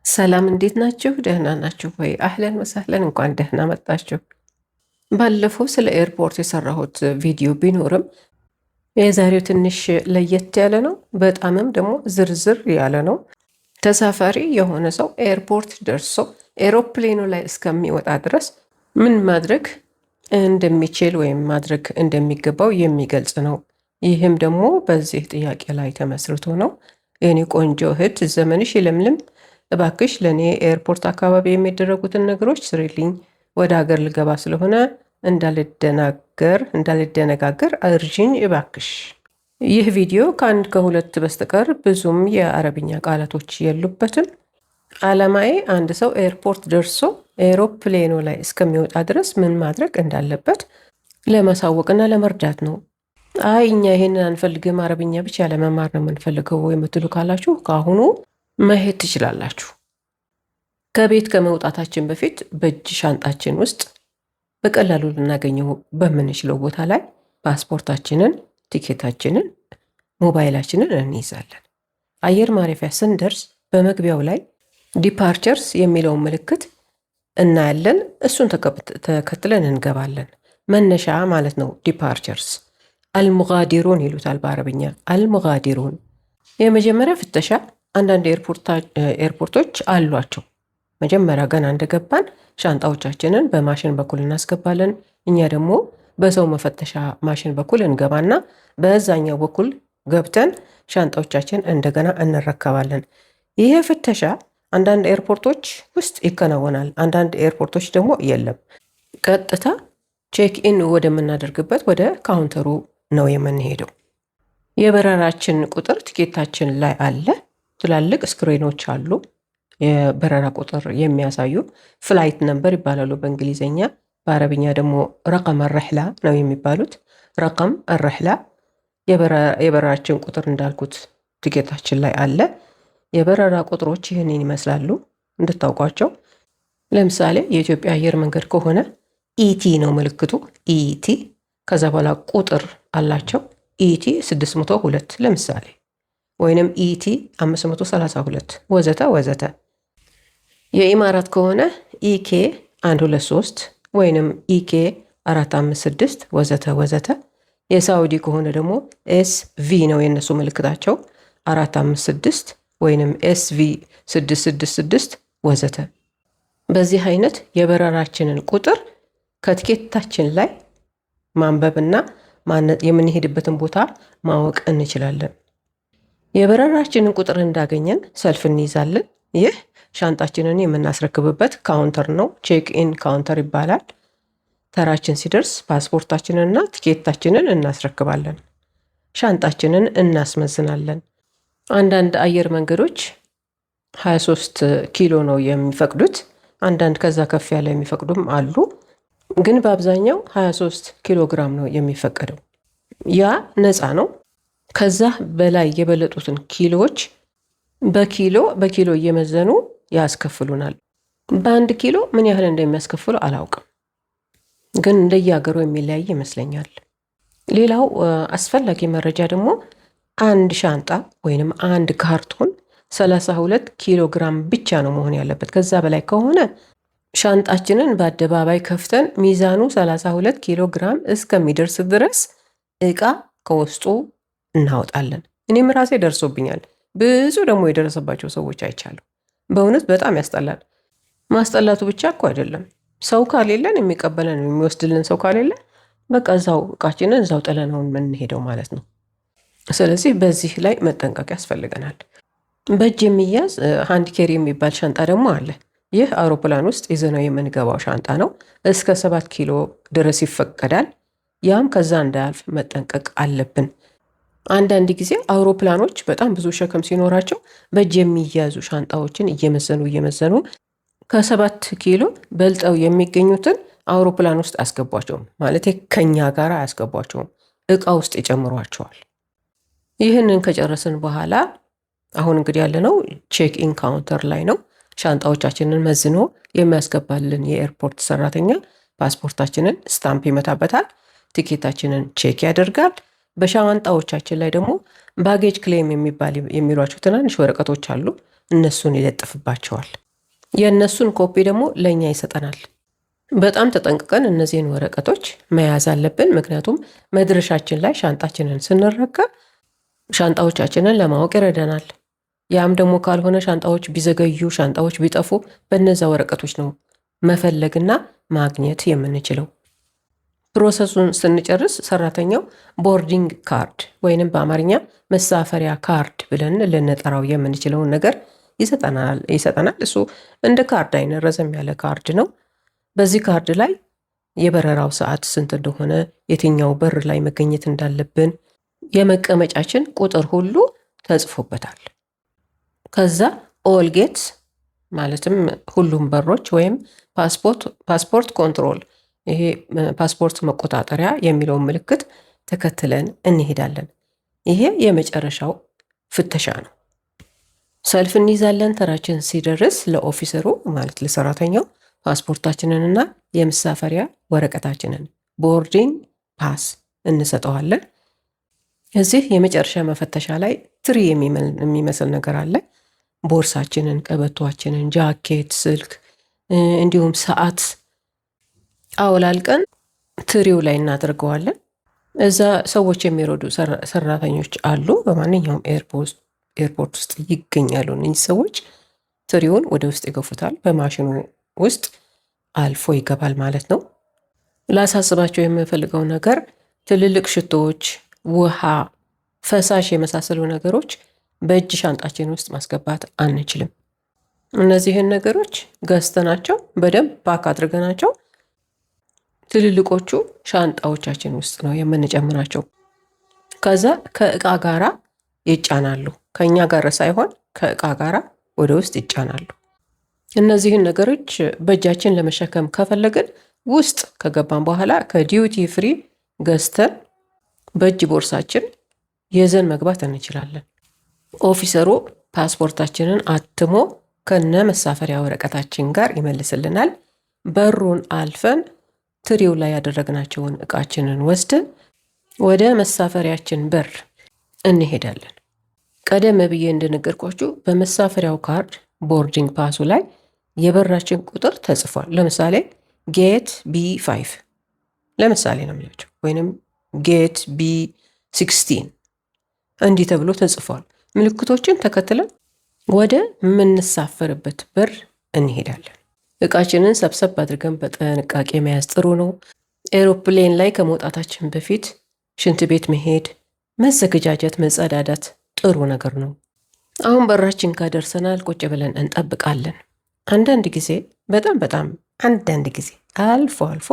ሰላም እንዴት ናችሁ? ደህና ናችሁ ወይ? አህለን ወሰህለን እንኳን ደህና መጣችሁ። ባለፈው ስለ ኤርፖርት የሰራሁት ቪዲዮ ቢኖርም የዛሬው ትንሽ ለየት ያለ ነው። በጣምም ደግሞ ዝርዝር ያለ ነው። ተሳፋሪ የሆነ ሰው ኤርፖርት ደርሶ ኤሮፕሌኑ ላይ እስከሚወጣ ድረስ ምን ማድረግ እንደሚችል ወይም ማድረግ እንደሚገባው የሚገልጽ ነው። ይህም ደግሞ በዚህ ጥያቄ ላይ ተመስርቶ ነው። የኔ ቆንጆ እህት ዘመንሽ ይለምልም። እባክሽ ለእኔ ኤርፖርት አካባቢ የሚደረጉትን ነገሮች ስሪልኝ። ወደ ሀገር ልገባ ስለሆነ እንዳልደነጋገር እርጅኝ እባክሽ። ይህ ቪዲዮ ከአንድ ከሁለት በስተቀር ብዙም የአረብኛ ቃላቶች የሉበትም። ዓላማዬ አንድ ሰው ኤርፖርት ደርሶ ኤሮፕሌኑ ላይ እስከሚወጣ ድረስ ምን ማድረግ እንዳለበት ለማሳወቅና ለመርዳት ነው። አይ እኛ ይሄንን አንፈልግም፣ አረብኛ ብቻ ለመማር ነው የምንፈልገው የምትሉ ካላችሁ ከአሁኑ መሄድ ትችላላችሁ። ከቤት ከመውጣታችን በፊት በእጅ ሻንጣችን ውስጥ በቀላሉ ልናገኘው በምንችለው ቦታ ላይ ፓስፖርታችንን፣ ቲኬታችንን፣ ሞባይላችንን እንይዛለን። አየር ማረፊያ ስንደርስ በመግቢያው ላይ ዲፓርቸርስ የሚለውን ምልክት እናያለን። እሱን ተከትለን እንገባለን። መነሻ ማለት ነው ዲፓርቸርስ። አልሙጋዲሩን ይሉታል በአረብኛ። አልሙጋዲሩን የመጀመሪያ ፍተሻ አንዳንድ ኤርፖርቶች አሏቸው። መጀመሪያ ገና እንደገባን ሻንጣዎቻችንን በማሽን በኩል እናስገባለን። እኛ ደግሞ በሰው መፈተሻ ማሽን በኩል እንገባና በዛኛው በኩል ገብተን ሻንጣዎቻችን እንደገና እንረከባለን። ይሄ ፍተሻ አንዳንድ ኤርፖርቶች ውስጥ ይከናወናል፣ አንዳንድ ኤርፖርቶች ደግሞ የለም። ቀጥታ ቼክ ኢን ወደምናደርግበት ወደ ካውንተሩ ነው የምንሄደው። የበረራችን ቁጥር ቲኬታችን ላይ አለ። ትላልቅ ስክሪኖች አሉ፣ የበረራ ቁጥር የሚያሳዩ ፍላይት ነምበር ይባላሉ በእንግሊዝኛ። በአረብኛ ደግሞ ረቀም አረሕላ ነው የሚባሉት። ረቀም አረሕላ የበረራችን ቁጥር እንዳልኩት ቲኬታችን ላይ አለ። የበረራ ቁጥሮች ይህንን ይመስላሉ እንድታውቋቸው። ለምሳሌ የኢትዮጵያ አየር መንገድ ከሆነ ኢቲ ነው ምልክቱ፣ ኢቲ። ከዛ በኋላ ቁጥር አላቸው፣ ኢቲ 602 ለምሳሌ፣ ወይንም ኢቲ 532 ወዘተ ወዘተ። የኢማራት ከሆነ ኢኬ 123 ወይንም ኢኬ 456 ወዘተ ወዘተ። የሳውዲ ከሆነ ደግሞ ኤስቪ ነው የነሱ ምልክታቸው 456 ወይንም ኤስቪ 666 ወዘተ። በዚህ አይነት የበረራችንን ቁጥር ከትኬታችን ላይ ማንበብና የምንሄድበትን ቦታ ማወቅ እንችላለን። የበረራችንን ቁጥር እንዳገኘን ሰልፍ እንይዛለን። ይህ ሻንጣችንን የምናስረክብበት ካውንተር ነው፣ ቼክ ኢን ካውንተር ይባላል። ተራችን ሲደርስ ፓስፖርታችንንና ትኬታችንን እናስረክባለን። ሻንጣችንን እናስመዝናለን። አንዳንድ አየር መንገዶች 23 ኪሎ ነው የሚፈቅዱት። አንዳንድ ከዛ ከፍ ያለ የሚፈቅዱም አሉ። ግን በአብዛኛው 23 ኪሎ ግራም ነው የሚፈቀደው። ያ ነፃ ነው። ከዛ በላይ የበለጡትን ኪሎዎች በኪሎ እየመዘኑ ያስከፍሉናል። በአንድ ኪሎ ምን ያህል እንደሚያስከፍሉ አላውቅም፣ ግን እንደየሀገሩ የሚለያይ ይመስለኛል። ሌላው አስፈላጊ መረጃ ደግሞ አንድ ሻንጣ ወይንም አንድ ካርቶን 32 ኪሎ ግራም ብቻ ነው መሆን ያለበት። ከዛ በላይ ከሆነ ሻንጣችንን በአደባባይ ከፍተን ሚዛኑ 32 ኪሎ ግራም እስከሚደርስ ድረስ ዕቃ ከውስጡ እናወጣለን። እኔም ራሴ ደርሶብኛል። ብዙ ደግሞ የደረሰባቸው ሰዎች አይቻለሁ። በእውነት በጣም ያስጠላል። ማስጠላቱ ብቻ እኮ አይደለም፣ ሰው ካሌለን የሚቀበለን የሚወስድልን ሰው ካሌለን በቃ እዛው ዕቃችንን እዛው ጥለነው የምንሄደው ማለት ነው። ስለዚህ በዚህ ላይ መጠንቀቅ ያስፈልገናል። በእጅ የሚያዝ ሃንድ ኬሪ የሚባል ሻንጣ ደግሞ አለ። ይህ አውሮፕላን ውስጥ ይዘነው የምንገባው ሻንጣ ነው። እስከ 7 ኪሎ ድረስ ይፈቀዳል። ያም ከዛ እንዳያልፍ መጠንቀቅ አለብን። አንዳንድ ጊዜ አውሮፕላኖች በጣም ብዙ ሸክም ሲኖራቸው በእጅ የሚያዙ ሻንጣዎችን እየመዘኑ ከ7 ኪሎ በልጠው የሚገኙትን አውሮፕላን ውስጥ አያስገቧቸውም። ማለት ከኛ ጋር አያስገቧቸውም፣ ዕቃ ውስጥ ይጨምሯቸዋል። ይህንን ከጨረስን በኋላ አሁን እንግዲህ ያለነው ቼክ ኢን ካውንተር ላይ ነው። ሻንጣዎቻችንን መዝኖ የሚያስገባልን የኤርፖርት ሰራተኛ ፓስፖርታችንን ስታምፕ ይመታበታል፣ ቲኬታችንን ቼክ ያደርጋል። በሻንጣዎቻችን ላይ ደግሞ ባጌጅ ክሌም የሚሏቸው ትናንሽ ወረቀቶች አሉ። እነሱን ይለጥፍባቸዋል። የእነሱን ኮፒ ደግሞ ለእኛ ይሰጠናል። በጣም ተጠንቅቀን እነዚህን ወረቀቶች መያዝ አለብን። ምክንያቱም መድረሻችን ላይ ሻንጣችንን ስንረከብ ሻንጣዎቻችንን ለማወቅ ይረዳናል። ያም ደግሞ ካልሆነ ሻንጣዎች ቢዘገዩ፣ ሻንጣዎች ቢጠፉ በነዛ ወረቀቶች ነው መፈለግና ማግኘት የምንችለው። ፕሮሰሱን ስንጨርስ ሰራተኛው ቦርዲንግ ካርድ ወይንም በአማርኛ መሳፈሪያ ካርድ ብለን ልንጠራው የምንችለውን ነገር ይሰጠናል። እሱ እንደ ካርድ አይነት ረዘም ያለ ካርድ ነው። በዚህ ካርድ ላይ የበረራው ሰዓት ስንት እንደሆነ፣ የትኛው በር ላይ መገኘት እንዳለብን፣ የመቀመጫችን ቁጥር ሁሉ ተጽፎበታል። ከዛ ኦል ጌትስ ማለትም ሁሉም በሮች ወይም ፓስፖርት ኮንትሮል፣ ይሄ ፓስፖርት መቆጣጠሪያ የሚለውን ምልክት ተከትለን እንሄዳለን። ይሄ የመጨረሻው ፍተሻ ነው። ሰልፍ እንይዛለን። ተራችን ሲደርስ ለኦፊሰሩ ማለት ለሰራተኛው ፓስፖርታችንንና የመሳፈሪያ ወረቀታችንን ቦርዲንግ ፓስ እንሰጠዋለን። እዚህ የመጨረሻ መፈተሻ ላይ ትሪ የሚመስል ነገር አለ። ቦርሳችንን፣ ቀበቷችንን፣ ጃኬት፣ ስልክ እንዲሁም ሰዓት አውላልቀን ትሪው ላይ እናደርገዋለን። እዛ ሰዎች የሚረዱ ሰራተኞች አሉ። በማንኛውም ኤርፖርት ውስጥ ይገኛሉ። እነዚህ ሰዎች ትሪውን ወደ ውስጥ ይገፉታል። በማሽኑ ውስጥ አልፎ ይገባል ማለት ነው። ላሳስባቸው የምፈልገው ነገር ትልልቅ ሽቶዎች፣ ውሃ፣ ፈሳሽ የመሳሰሉ ነገሮች በእጅ ሻንጣችን ውስጥ ማስገባት አንችልም። እነዚህን ነገሮች ገዝተናቸው በደንብ ፓክ አድርገናቸው ትልልቆቹ ሻንጣዎቻችን ውስጥ ነው የምንጨምራቸው። ከዛ ከእቃ ጋራ ይጫናሉ። ከእኛ ጋር ሳይሆን ከእቃ ጋራ ወደ ውስጥ ይጫናሉ። እነዚህን ነገሮች በእጃችን ለመሸከም ከፈለግን ውስጥ ከገባን በኋላ ከዲዩቲ ፍሪ ገዝተን በእጅ ቦርሳችን ይዘን መግባት እንችላለን። ኦፊሰሩ ፓስፖርታችንን አትሞ ከነ መሳፈሪያ ወረቀታችን ጋር ይመልስልናል። በሩን አልፈን ትሪው ላይ ያደረግናቸውን እቃችንን ወስደን ወደ መሳፈሪያችን በር እንሄዳለን። ቀደም ብዬ እንደነገርኳችሁ በመሳፈሪያው ካርድ ቦርዲንግ ፓሱ ላይ የበራችን ቁጥር ተጽፏል። ለምሳሌ ጌት B5 ለምሳሌ ነው የሚላቸው፣ ወይንም ጌት B16 እንዲህ ተብሎ ተጽፏል። ምልክቶችን ተከትለን ወደ ምንሳፈርበት በር እንሄዳለን። እቃችንን ሰብሰብ አድርገን በጥንቃቄ መያዝ ጥሩ ነው። ኤሮፕሌን ላይ ከመውጣታችን በፊት ሽንት ቤት መሄድ፣ መዘገጃጀት፣ መጸዳዳት ጥሩ ነገር ነው። አሁን በራችን ጋር ደርሰናል። ቁጭ ብለን እንጠብቃለን። አንዳንድ ጊዜ በጣም አንዳንድ ጊዜ አልፎ አልፎ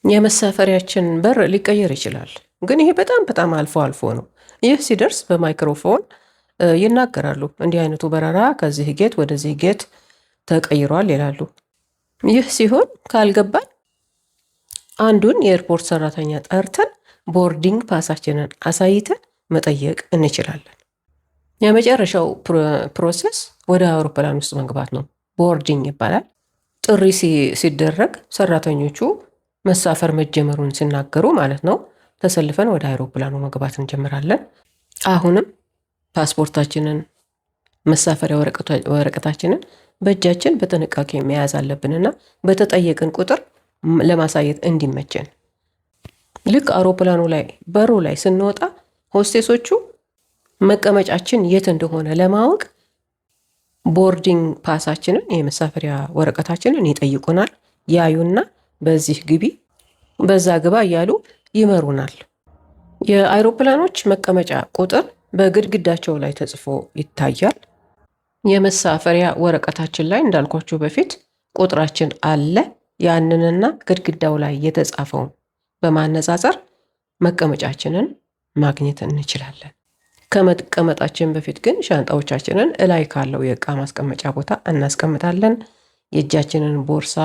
የመሳፈሪያችን በር ሊቀየር ይችላል። ግን ይሄ በጣም አልፎ አልፎ ነው። ይህ ሲደርስ በማይክሮፎን ይናገራሉ። እንዲህ አይነቱ በረራ ከዚህ ጌት ወደዚህ ጌት ተቀይሯል ይላሉ። ይህ ሲሆን ካልገባን አንዱን የኤርፖርት ሰራተኛ ጠርተን ቦርዲንግ ፓሳችንን አሳይተን መጠየቅ እንችላለን። የመጨረሻው ፕሮሰስ ወደ አውሮፕላን ውስጥ መግባት ነው። ቦርዲንግ ይባላል። ጥሪ ሲደረግ ሰራተኞቹ መሳፈር መጀመሩን ሲናገሩ ማለት ነው፣ ተሰልፈን ወደ አውሮፕላኑ መግባት እንጀምራለን። አሁንም ፓስፖርታችንን፣ መሳፈሪያ ወረቀታችንን በእጃችን በጥንቃቄ መያዝ አለብንና በተጠየቅን ቁጥር ለማሳየት እንዲመቸን። ልክ አውሮፕላኑ ላይ በሩ ላይ ስንወጣ ሆስቴሶቹ መቀመጫችን የት እንደሆነ ለማወቅ ቦርዲንግ ፓሳችንን፣ የመሳፈሪያ ወረቀታችንን ይጠይቁናል። ያዩና በዚህ ግቢ፣ በዛ ግባ እያሉ ይመሩናል። የአውሮፕላኖች መቀመጫ ቁጥር በግድግዳቸው ላይ ተጽፎ ይታያል። የመሳፈሪያ ወረቀታችን ላይ እንዳልኳችሁ በፊት ቁጥራችን አለ። ያንንና ግድግዳው ላይ የተጻፈውን በማነጻጸር መቀመጫችንን ማግኘት እንችላለን። ከመቀመጣችን በፊት ግን ሻንጣዎቻችንን እላይ ካለው የእቃ ማስቀመጫ ቦታ እናስቀምጣለን። የእጃችንን ቦርሳ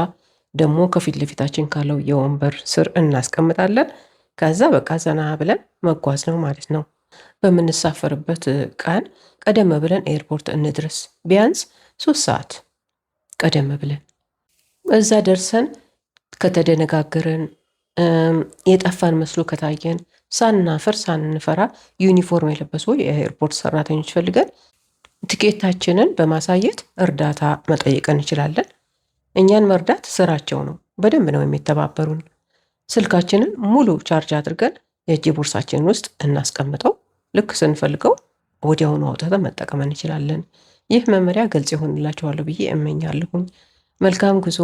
ደግሞ ከፊት ለፊታችን ካለው የወንበር ስር እናስቀምጣለን። ከዛ በቃ ዘና ብለን መጓዝ ነው ማለት ነው። በምንሳፈርበት ቀን ቀደም ብለን ኤርፖርት እንድረስ። ቢያንስ 3 ሰዓት ቀደም ብለን እዛ ደርሰን ከተደነጋገርን፣ የጠፋን መስሎ ከታየን ሳናፍር ሳንፈራ ዩኒፎርም የለበሱ የኤርፖርት ሰራተኞች ፈልገን ትኬታችንን በማሳየት እርዳታ መጠየቅ እንችላለን። እኛን መርዳት ስራቸው ነው። በደንብ ነው የሚተባበሩን። ስልካችንን ሙሉ ቻርጅ አድርገን የእጅ ቦርሳችን ውስጥ እናስቀምጠው። ልክ ስንፈልገው ወዲያውኑ አውጥተን መጠቀም እንችላለን። ይህ መመሪያ ግልጽ ይሆንላችኋል ብዬ እመኛለሁኝ። መልካም ጉዞ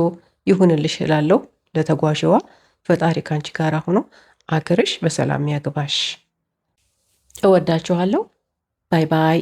ይሁንልሽ እላለሁ ለተጓዥዋ። ፈጣሪ ካንቺ ጋር ሆኖ አገርሽ በሰላም ያግባሽ። እወዳችኋለሁ። ባይ ባይ።